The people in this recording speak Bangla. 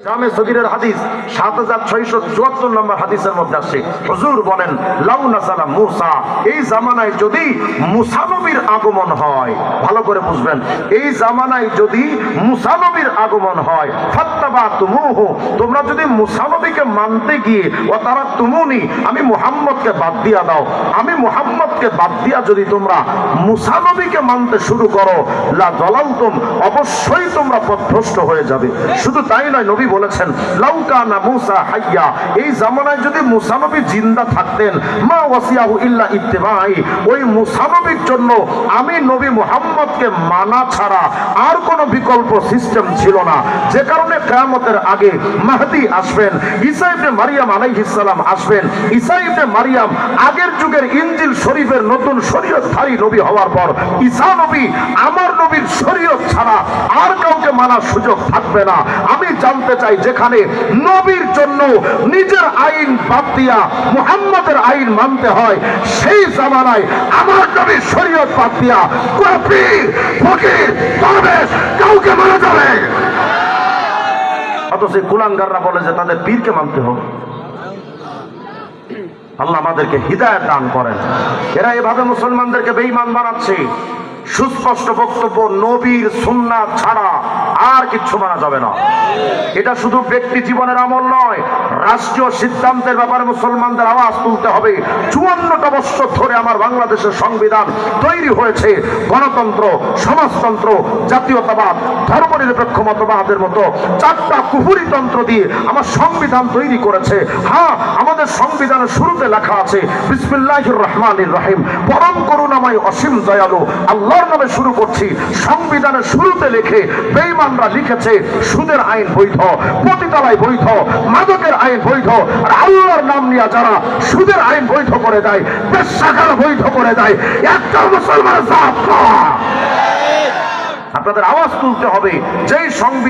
জামে সগীরের হাদিস 7674 নম্বর হাদিসের মধ্যে আসছে, হুজুর বলেন লাউ নাযালা মূসা, এই জামানায় যদি মূসা নবীর আগমন হয়, ভালো করে বুঝবেন, এই জামানায় যদি মূসা নবীর আগমন হয়, ফাত্তাবাতুমুহু, তোমরা যদি মূসা নবীকে মানতে গিয়ে ও তারা তুমুনি, আমি মুহাম্মদকে বাদ দিয়া দাও, আমি মুহাম্মদকে বাদ দিয়া যদি তোমরা মূসা নবীকে মানতে শুরু করো, লা যালালতুম, অবশ্যই তোমরা পথভ্রষ্ট হয়ে যাবে। শুধু তাই নয়, নবী বলেছেন লাউ কানা মূসা হাইয়া, এই জামানায় যদি মূসা নবী জিন্দা থাকতেন, মা ওয়াসিয়াহু ইল্লা ইত্তিবাই, ওই মূসা নবীর জন্য আমি নবী মুহাম্মদকে মানা ছাড়া আর কোনো বিকল্প সিস্টেম ছিল না। যে কারণে কিয়ামতের আগে মাহদী আসবেন, ঈসা ইবনে মারিয়াম আলাইহিস সালাম আসবেন। ঈসা ইবনে মারিয়াম আগের যুগের ইনজিল শরীফের নতুন শরীয়তধারী নবী হওয়ার পর ঈসা নবী আমার নবীর শরীয়ত ছাড়া আর কাউকে মানার সুযোগ থাকবে না। আমি জানতে চাই, যেখানে নবীর জন্য নিজের আইন বাদ দিয়া মুহাম্মদের আইন মানতে হয়, সেই জামানায় আমার নবীর শরীয়ত বাদ দিয়া কোন পীর, ফকির, দরবেশ কাউকে মানা যাবে? অথচ কুলাঙ্গাররা বলে যে তাদের পীরকে মানতে হবে। আল্লাহ আমাদেরকে হিদায়াত দান করেন। এরা এভাবে মুসলমানদেরকে বেঈমান বানাচ্ছে। সুস্পষ্ট বক্তব্য, নবীর সুন্নাত ছাড়া আর কিচ্ছু মানা যাবে না। এটা শুধু ব্যক্তি জীবনের আমল নয়, রাষ্ট্রীয় সিদ্ধান্তের ব্যাপারে মুসলমানদের আওয়াজ তুলতে হবে। 54টা বছর ধরে আমার বাংলাদেশের সংবিধান তৈরি হয়েছে গণতন্ত্র, সমাজতন্ত্র, জাতীয়তাবাদ, ধর্মনিরপেক্ষ মতবাদের মতো 4টা কুফুরিতন্ত্র দিয়ে আমার সংবিধান তৈরি করেছে। হ্যাঁ, আমাদের সংবিধানের শুরুতে লেখা আছে বিসমিল্লাহির রহমানির রহিম, পরম করুণাময় অসীম দয়ালু আল্লাহর নামে শুরু করছি। সংবিধানের শুরুতে লিখে বেঈমানরা লিখেছে সুদের আইন বৈধ, পতিতালয় বৈধ, মাদকের আইন বৈধ। আর আল্লাহর নাম নিয়ে যারা সুদের আইন বৈধ করে দেয়, বেশ্যাখানা বৈধ করে দেয়, একটা মুসলমান জাত না। আপনাদের আওয়াজ তুলতে হবে। যেই সংবিধান